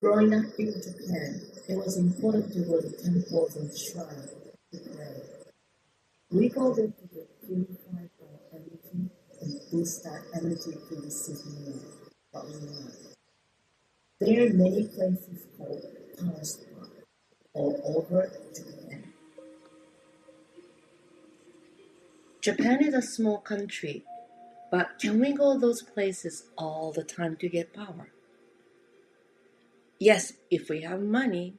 Growing up in Japan, it was important to go to temples and shrines to pray. We go there to get purified our energy and boost that energy to receive more what we want. There are many places called powerspot all over Japan. Japan is a small country, but can we go those places all the time to get power? Yes, if we have money,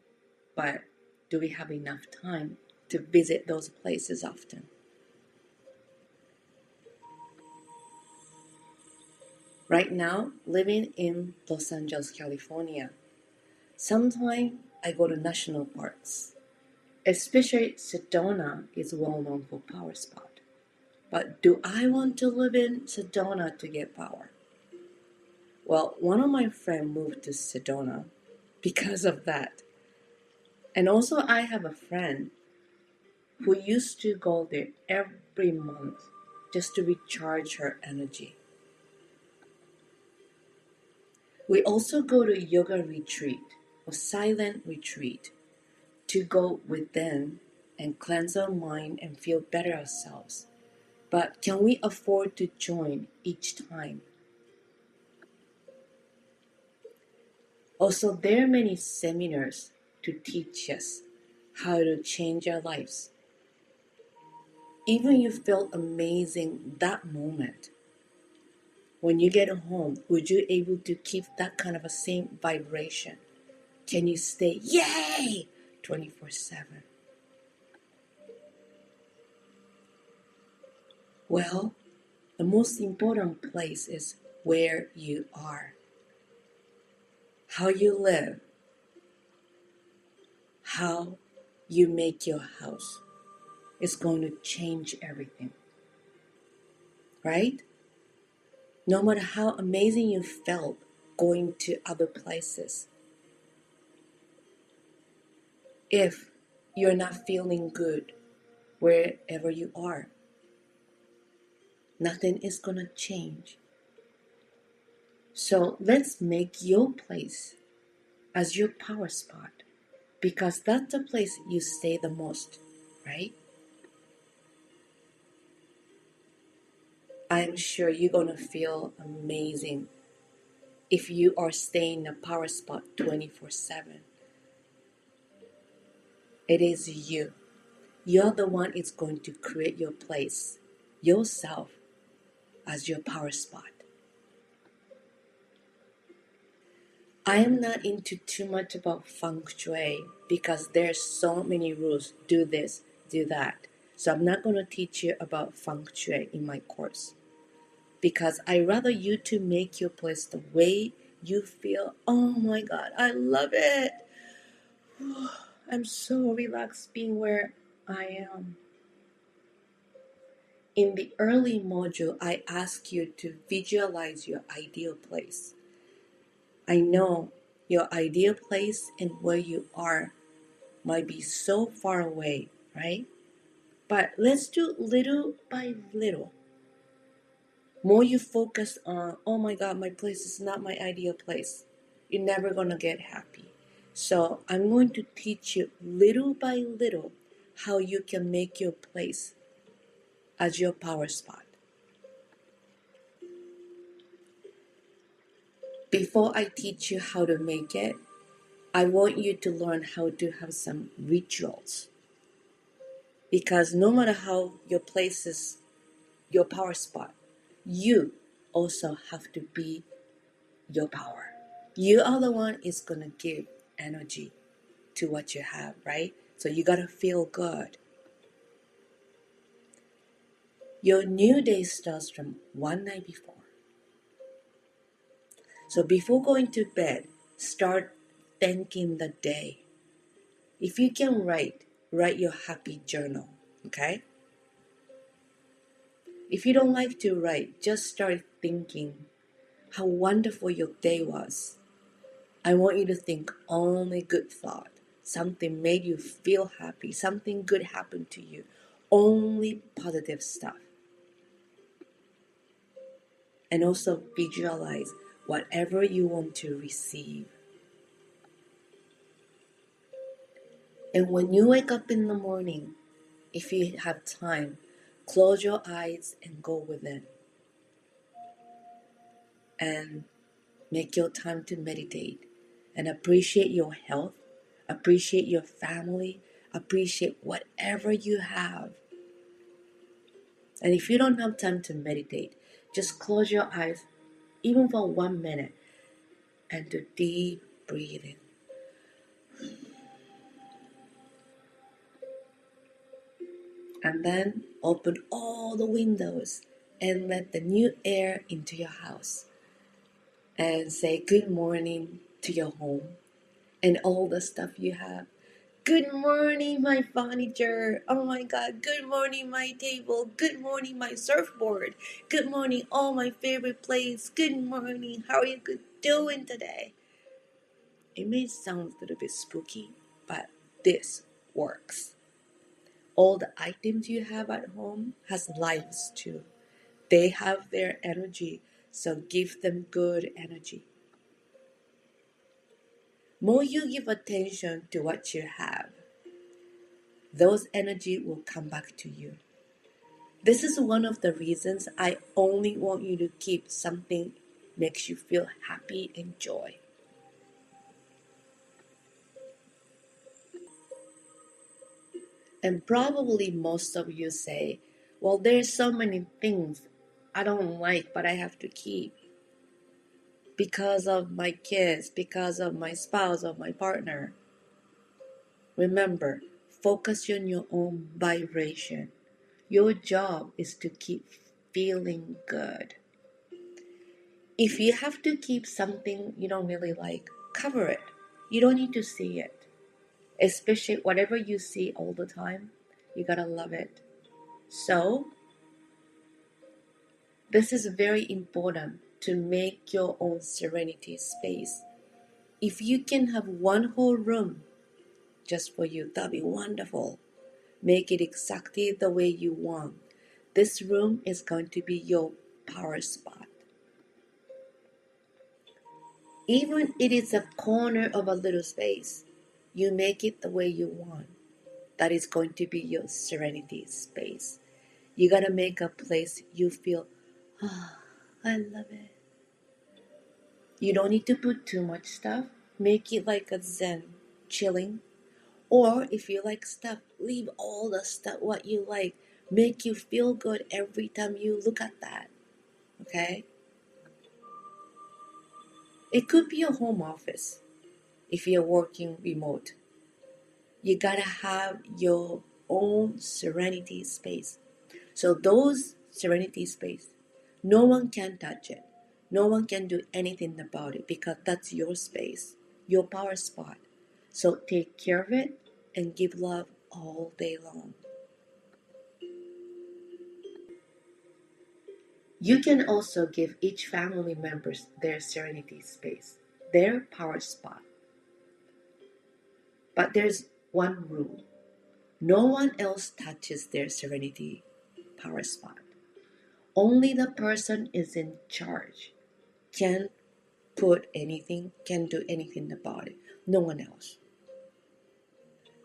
but do we have enough time to visit those places often? Right now, living in Los Angeles, California, sometimes I go to national parks. Especially Sedona is well known for power spot. But do I want to live in Sedona to get power? Well, one of my friends moved to Sedona because of that. And also I have a friend who used to go there every month just to recharge her energy. We also go to yoga retreat or silent retreat to go within and cleanse our mind and feel better ourselves. But can we afford to join each time? Also, there are many seminars to teach us how to change our lives. Even you felt amazing that moment. When you get home, would you able to keep that kind of a same vibration? Can you stay, yay, 24/7? Well, the most important place is where you are. How you live. How you make your house is going to change everything. Right? No matter how amazing you felt going to other places, if you're not feeling good wherever you are, nothing is going to change. So let's make your place as your power spot because that's the place you stay the most, right? I'm sure you're going to feel amazing if you are staying in a power spot 24/7. It is you. You're the one that's going to create your place, yourself, as your power spot. I am not into too much about feng shui because there's so many rules. Do this, do that. So I'm not going to teach you about feng shui in my course because I rather you to make your place the way you feel. Oh my God, I love it. I'm so relaxed being where I am. In the early module, I ask you to visualize your ideal place. I know your ideal place and where you are might be so far away, right? But let's do little by little. More you focus on, oh my God, my place is not my ideal place, you're never going to get happy. So I'm going to teach you little by little how you can make your place as your power spot. Before I teach you how to make it, I want you to learn how to have some rituals. Because no matter how your place is your power spot, you also have to be your power. You are the one is going to give energy to what you have, right? So you got to feel good. Your new day starts from one night before. So before going to bed, start thanking the day. If you can write your happy journal, okay? If you don't like to write, just start thinking how wonderful your day was. I want you to think only good thought. Something made you feel happy. Something good happened to you. Only positive stuff. And also visualize whatever you want to receive. And when you wake up in the morning, if you have time, close your eyes and go within and make your time to meditate and appreciate your health, appreciate your family, appreciate whatever you have. And if you don't have time to meditate, just close your eyes, even for 1 minute, and do deep breathing. And then open all the windows and let the new air into your house. And say good morning to your home and all the stuff you have. Good morning, my furniture. Oh my God. Good morning, my table. Good morning, my surfboard. Good morning, all my favorite plates. Good morning. How are you doing today? It may sound a little bit spooky, but this works. All the items you have at home has lives too. They have their energy, so give them good energy. More you give attention to what you have, those energy will come back to you. This is one of the reasons I only want you to keep something makes you feel happy and joy. And probably most of you say, well, there's so many things I don't like, but I have to keep because of my kids, because of my spouse or my partner. Remember, focus on your own vibration. Your job is to keep feeling good. If you have to keep something you don't really like, cover it. You don't need to see it. Especially whatever you see all the time, you gotta love it. So, this is very important to make your own serenity space. If you can have one whole room just for you, that'd be wonderful. Make it exactly the way you want. This room is going to be your power spot. Even if it is a corner of a little space, you make it the way you want. That is going to be your serenity space. You gotta make a place you feel, I love it. You don't need to put too much stuff. Make it like a zen, chilling. Or if you like stuff, leave all the stuff what you like. Make you feel good every time you look at that. Okay? It could be a home office if you're working remote. You gotta have your own serenity space. So those serenity space, no one can touch it. No one can do anything about it because that's your space, your power spot. So take care of it and give love all day long. You can also give each family members their serenity space, their power spot. But there's one rule. No one else touches their serenity power spot. Only the person is in charge can can do anything about it. No one else.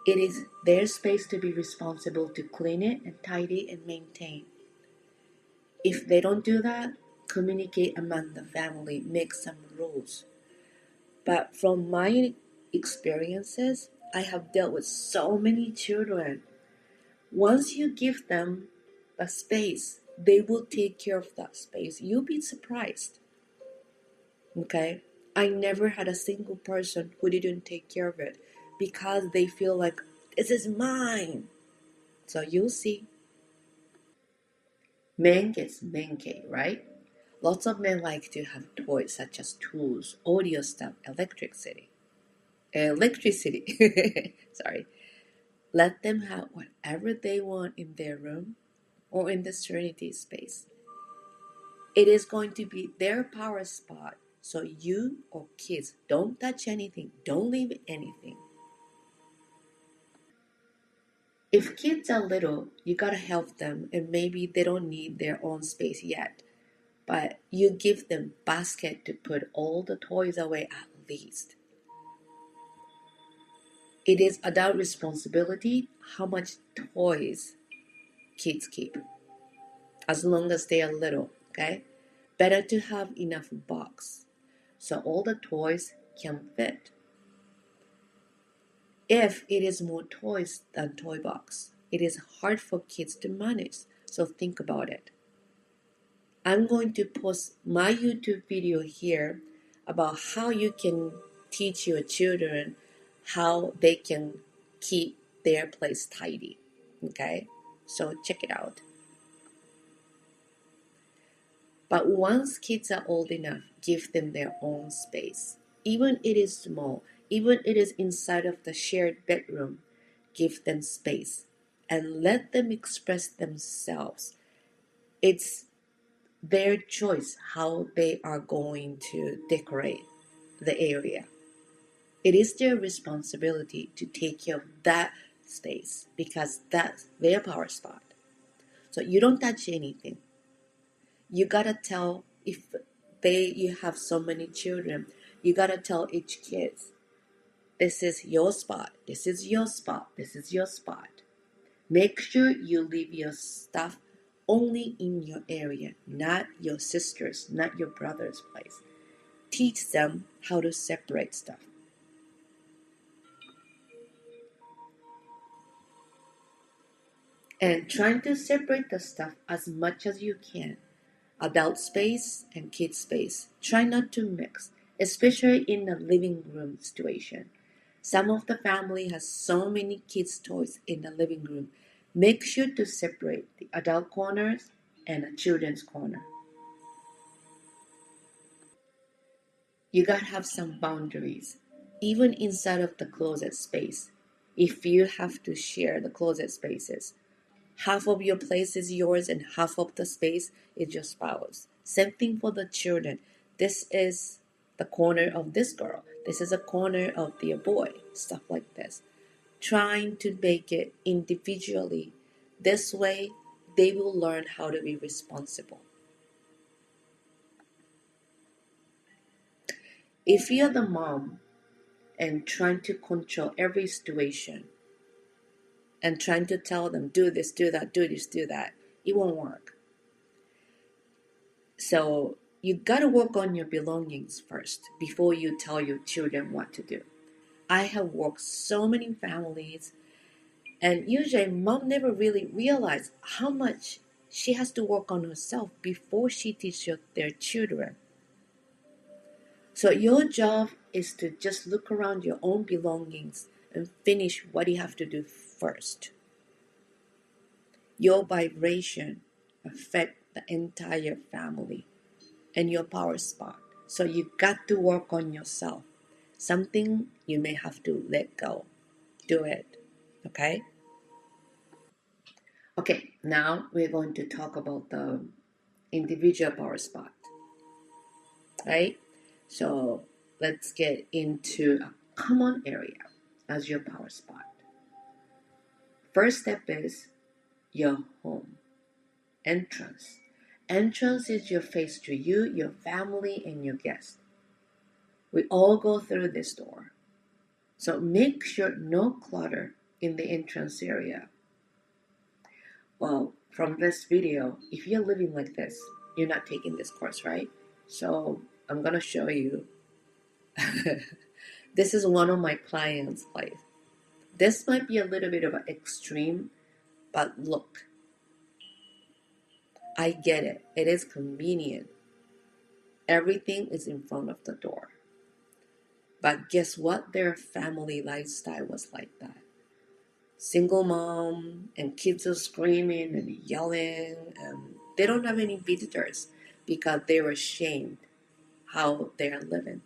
It is their space to be responsible to clean it and tidy and maintain. If they don't do that, communicate among the family, make some rules. But from my experiences, I have dealt with so many children. Once you give them a space, they will take care of that space. You'll be surprised. Okay? I never had a single person who didn't take care of it because they feel like this is mine. So you'll see. Men gets mankey, right? Lots of men like to have toys such as tools, audio stuff, electricity. Sorry. Let them have whatever they want in their room or in the serenity space. It is going to be their power spot. So you or kids don't touch anything. Don't leave anything. If kids are little, you gotta help them and maybe they don't need their own space yet. But you give them basket to put all the toys away at least. It is adult responsibility how much toys kids keep, as long as they are little, okay? Better to have enough box so all the toys can fit. If it is more toys than toy box, it is hard for kids to manage, so think about it. I'm going to post my YouTube video here about how you can teach your children how they can keep their place tidy. Okay, so check it out. But once kids are old enough, give them their own space. Even it is small, even it is inside of the shared bedroom, give them space and let them express themselves. It's their choice how they are going to decorate the area. It is their responsibility to take care of that space because that's their power spot. So you don't touch anything. You gotta tell if you have so many children, you gotta tell each kid, this is your spot, this is your spot, this is your spot. Make sure you leave your stuff only in your area, not your sister's, not your brother's place. Teach them how to separate stuff. And try to separate the stuff as much as you can. Adult space and kid space. Try not to mix, especially in a living room situation. Some of the family has so many kids' toys in the living room. Make sure to separate the adult corners and the children's corner. You gotta have some boundaries, even inside of the closet space. If you have to share the closet spaces, half of your place is yours and half of the space is your spouse. Same thing for the children. This is the corner of this girl. This is a corner of their boy. Stuff like this. Trying to make it individually. This way, they will learn how to be responsible. If you're the mom and trying to control every situation and trying to tell them, do this, do that, do this, do that, it won't work. So you gotta work on your belongings first before you tell your children what to do. I have worked so many families, and usually mom never really realized how much she has to work on herself before she teaches their children. So your job is to just look around your own belongings and finish what you have to do first. Your vibration affect the entire family and your power spot. So you got to work on yourself. Something you may have to let go. Do it. Okay? Okay, now we're going to talk about the individual power spot. Right? So let's get into a common area as your power spot. First step is your home entrance. Entrance is your face to you, your family, and your guests. We all go through this door. So make sure no clutter in the entrance area. Well, from this video, if you're living like this, you're not taking this course, right? So I'm gonna show you. This is one of my clients' place. This might be a little bit of an extreme, but look, I get it. It is convenient. Everything is in front of the door. But guess what? Their family lifestyle was like that. Single mom and kids are screaming and yelling, and they don't have any visitors because they were ashamed how they are living.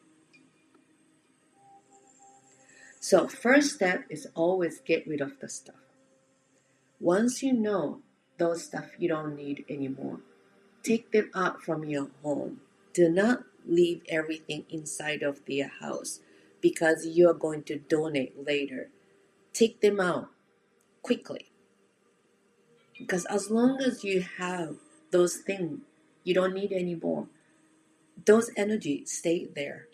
So first step is always get rid of the stuff. Once you know those stuff you don't need anymore, take them out from your home. Do not leave everything inside of their house because you are going to donate later. Take them out quickly. Because as long as you have those things you don't need anymore, those energies stay there.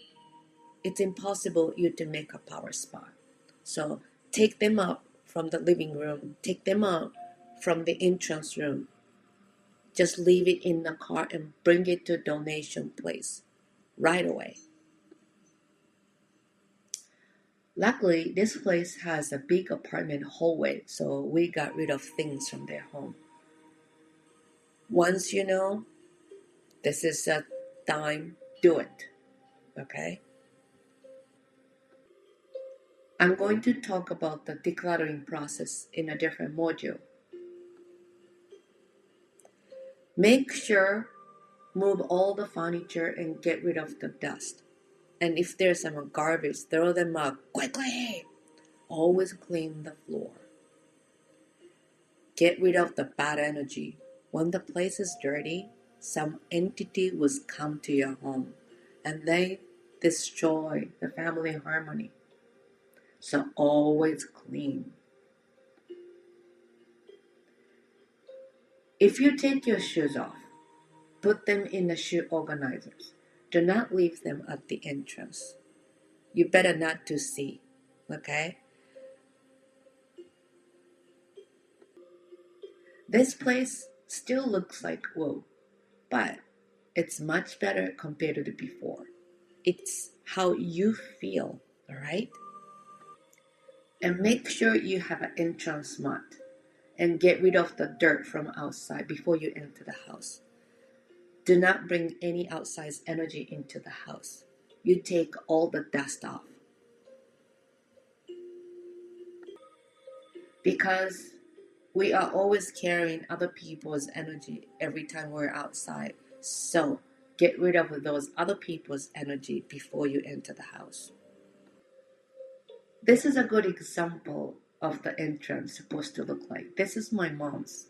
It's impossible you to make a power spot. So Take them out from the living room. Take them out from the entrance room. Just leave it in the car and bring it to a donation place right away. Luckily, this place has a big apartment hallway, so we got rid of things from their home. Once you know this is a time, do it. Okay? I'm going to talk about the decluttering process in a different module. Make sure move all the furniture and get rid of the dust. And if there's some garbage, throw them out quickly. Always clean the floor. Get rid of the bad energy. When the place is dirty, some entity will come to your home and they destroy the family harmony. So always clean. If you take your shoes off, put them in the shoe organizers. Do not leave them at the entrance. You better not to see, okay? This place still looks like whoa, but it's much better compared to before. It's how you feel, all right? And make sure you have an entrance mat and get rid of the dirt from outside before you enter the house. Do not bring any outside energy into the house. You take all the dust off. Because we are always carrying other people's energy every time we're outside. So get rid of those other people's energy before you enter the house. This is a good example of the entrance supposed to look like. This is my mom's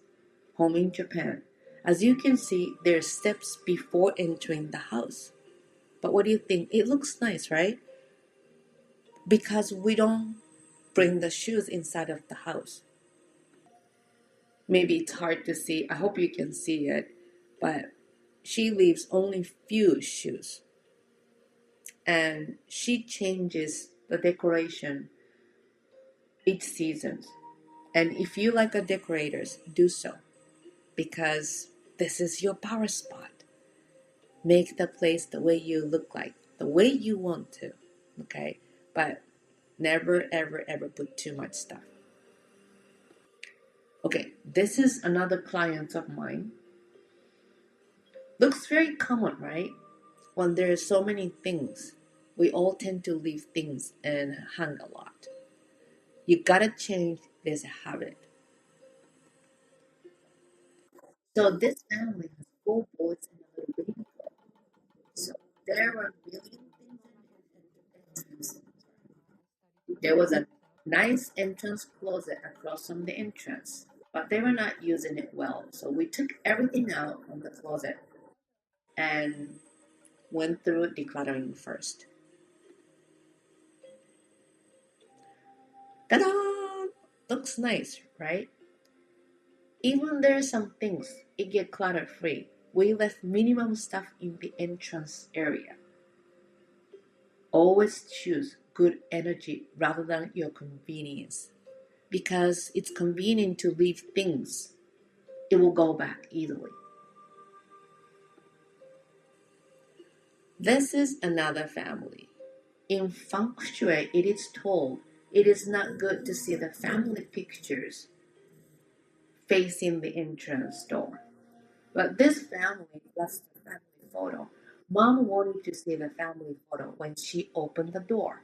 home in Japan. As you can see, there's steps before entering the house. But what do you think? It looks nice, right? Because we don't bring the shoes inside of the house. Maybe it's hard to see. I hope you can see it. But she leaves only few shoes. And she changes the decoration each season. And if you like a decorators, do so. Because this is your power spot. Make the place the way you look like, the way you want to. Okay? But never, ever, ever put too much stuff. Okay, this is another client of mine. Looks very common, right? When there are so many things, we all tend to leave things and hang a lot. You gotta change this habit. So this family has four boys and a little baby girl. So there were a million things in the entrance. There was a nice entrance closet across from the entrance, but they were not using it well. So we took everything out from the closet and went through decluttering first. Ta-da! Looks nice, right? Even there are some things, it get clutter free. We left minimum stuff in the entrance area. Always choose good energy rather than your convenience. Because it's convenient to leave things, it will go back easily. This is another family. In feng shui, it is told it is not good to see the family pictures facing the entrance door. But this family loves the family photo. Mom wanted to see the family photo when she opened the door.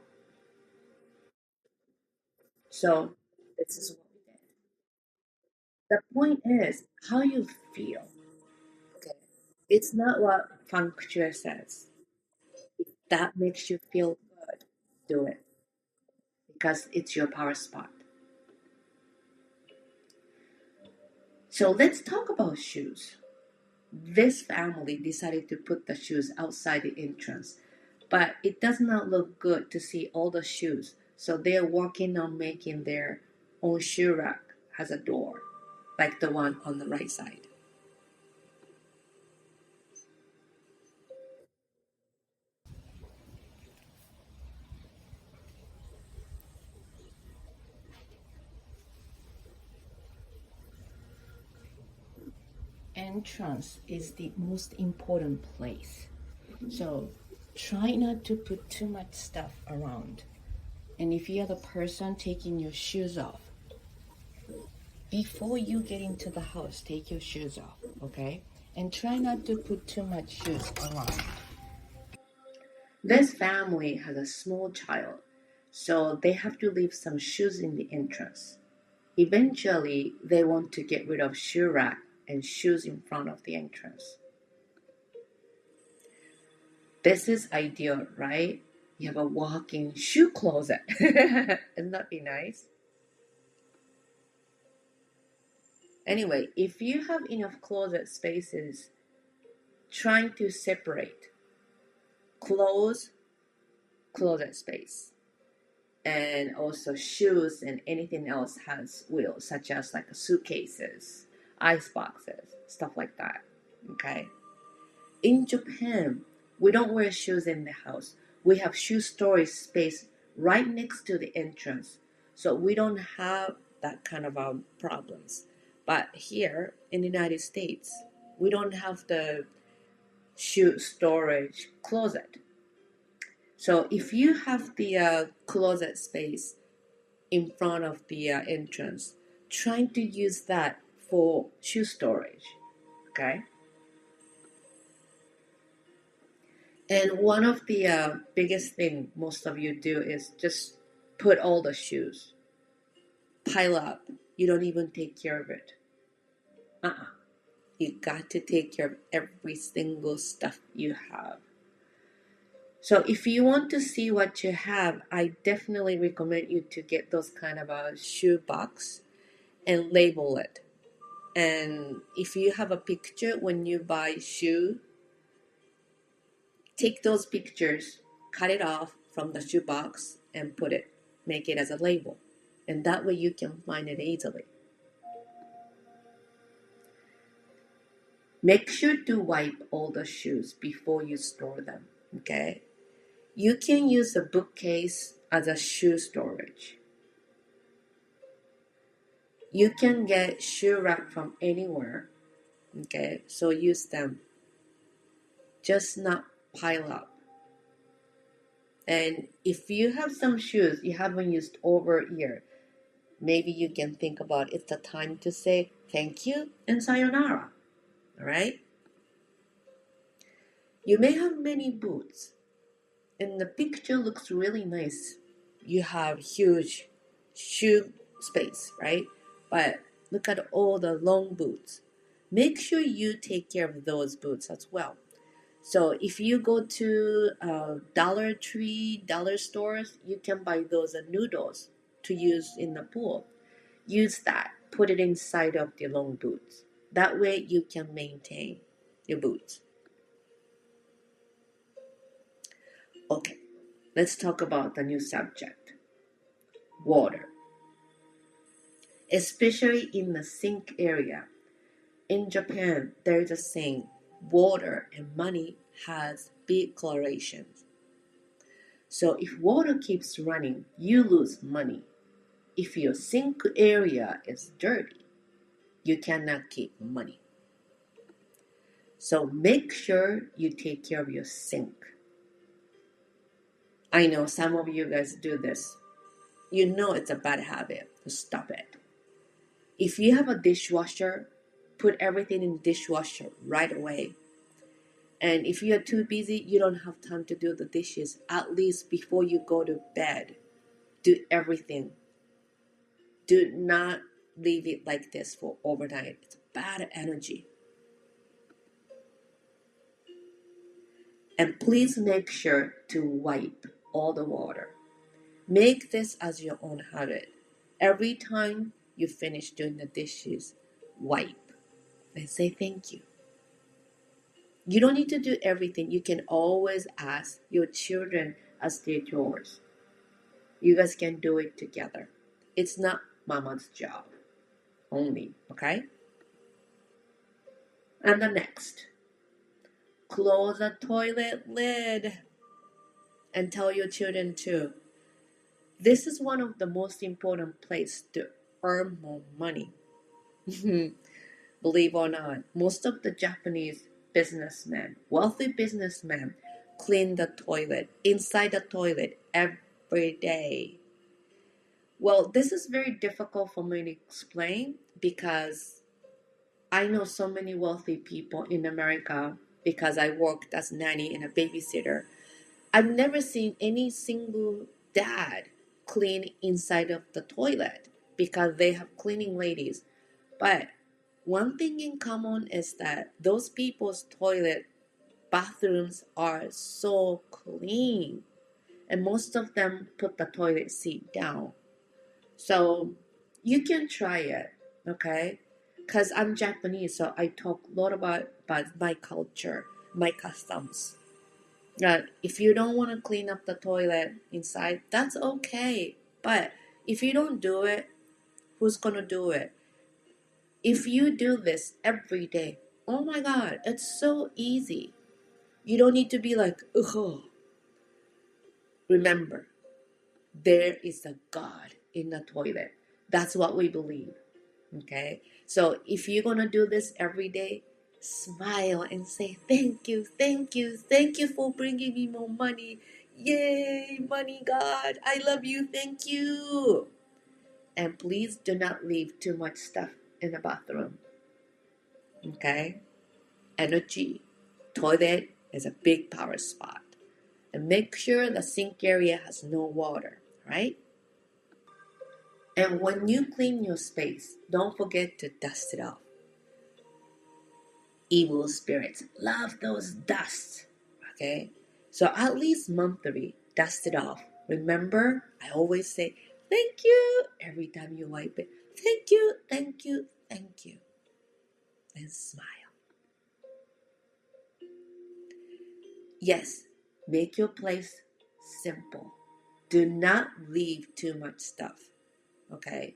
So this is what we did. The point is how you feel. Okay. It's not what feng shui says. If that makes you feel good, do it. Because it's your power spot. So let's talk about shoes. This family decided to put the shoes outside the entrance, but it does not look good to see all the shoes, so they're working on making their own shoe rack has a door, like the one on the right side. entrance is the most important place. So try not to put too much stuff around. And if you're the person taking your shoes off, before you get into the house, take your shoes off, okay? And try not to put too much shoes around. This family has a small child, so they have to leave some shoes in the entrance. Eventually, they want to get rid of shoe rack and shoes in front of the entrance. This is ideal, right? You have a walk-in shoe closet. Wouldn't that be nice? Anyway, if you have enough closet spaces, trying to separate clothes, closet space, and also shoes and anything else has wheels, such as like suitcases, ice boxes, stuff like that. Okay. In Japan, we don't wear shoes in the house. We have shoe storage space right next to the entrance, so we don't have that kind of problems. But here in the United States, we don't have the shoe storage closet. So if you have the closet space in front of the entrance, trying to use that for shoe storage, okay? And one of the biggest thing most of you do is just put all the shoes, pile up. You don't even take care of it. You got to take care of every single stuff you have. So if you want to see what you have, I definitely recommend you to get those kind of a shoe box and label it. And if you have a picture when you buy shoe, take those pictures, cut it off from the shoe box and put it, make it as a label. And that way you can find it easily. Make sure to wipe all the shoes before you store them, okay? You can use a bookcase as a shoe storage. You can get shoe rack from anywhere, okay? So use them. Just not pile up. And if you have some shoes you haven't used over a year, maybe you can think about it's the time to say thank you and sayonara. All right? You may have many boots, and the picture looks really nice. You have huge shoe space, right? But look at all the long boots. Make sure you take care of those boots as well. So if you go to Dollar Tree, dollar stores, you can buy those noodles to use in the pool. Use that. Put it inside of the long boots. That way you can maintain your boots. Okay, let's talk about the new subject. Water. Especially in the sink area. In Japan, there is a saying, water and money has big correlations. So if water keeps running, you lose money. If your sink area is dirty, you cannot keep money. So make sure you take care of your sink. I know some of you guys do this. You know it's a bad habit, so stop it. If you have a dishwasher, put everything in the dishwasher right away. And if you're too busy, you don't have time to do the dishes, at least before you go to bed. Do everything. Do not leave it like this for overnight. It's bad energy. And please make sure to wipe all the water. Make this as your own habit. Every time you finish doing the dishes, wipe and say thank you. You don't need to do everything. You can always ask your children as their chores. You guys can do it together. It's not mama's job only, okay? And the next, close the toilet lid and tell your children too. This is one of the most important places to earn more money. believe or not, most of the Japanese businessmen, wealthy businessmen, clean the toilet, inside the toilet every day. Well, this is very difficult for me to explain because I know so many wealthy people in America because I worked as nanny and a babysitter. I've never seen any single dad clean inside of the toilet because they have cleaning ladies. But one thing in common is that those people's toilet bathrooms are so clean, and most of them put the toilet seat down. So you can try it, okay? Because I'm Japanese, so I talk a lot about my culture, my customs. If you don't want to clean up the toilet inside, that's okay. But if you don't do it, who's gonna do it? If you do this every day, oh my God, it's so easy. You don't need to be like, ugh. Remember, there is a God in the toilet. That's what we believe. Okay? So if you're gonna do this every day, smile and say, thank you, thank you, thank you for bringing me more money. Yay, money God, I love you, thank you. And please do not leave too much stuff in the bathroom. Okay? Energy. Toilet is a big power spot. And make sure the sink area has no water, right? And when you clean your space, don't forget to dust it off. Evil spirits love those dusts, okay? So at least monthly, dust it off. Remember, I always say, thank you, every time you wipe it. Thank you, thank you, thank you. And smile. Yes, make your place simple. Do not leave too much stuff, okay?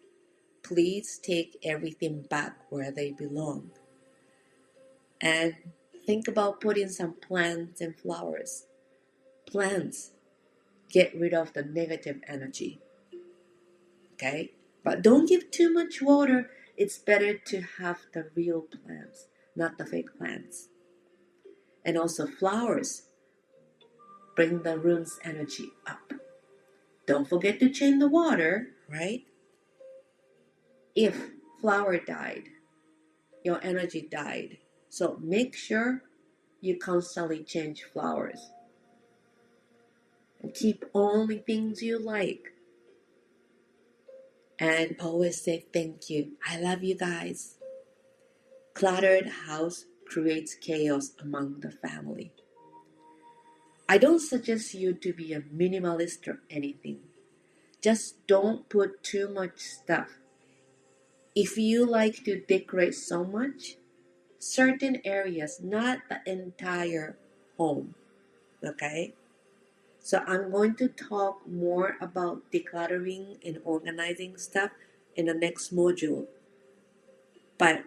Please take everything back where they belong. And think about putting some plants and flowers. Plants get rid of the negative energy, okay? But don't give too much water. It's better to have the real plants, not the fake plants. And also flowers bring the room's energy up. Don't forget to change the water, right? If flower died, your energy died. So make sure you constantly change flowers. And keep only things you like. And always say thank you. I love you guys. Cluttered house creates chaos among the family. I don't suggest you to be a minimalist or anything. Just don't put too much stuff. If you like to decorate so much, certain areas, not the entire home. Okay? So I'm going to talk more about decluttering and organizing stuff in the next module. But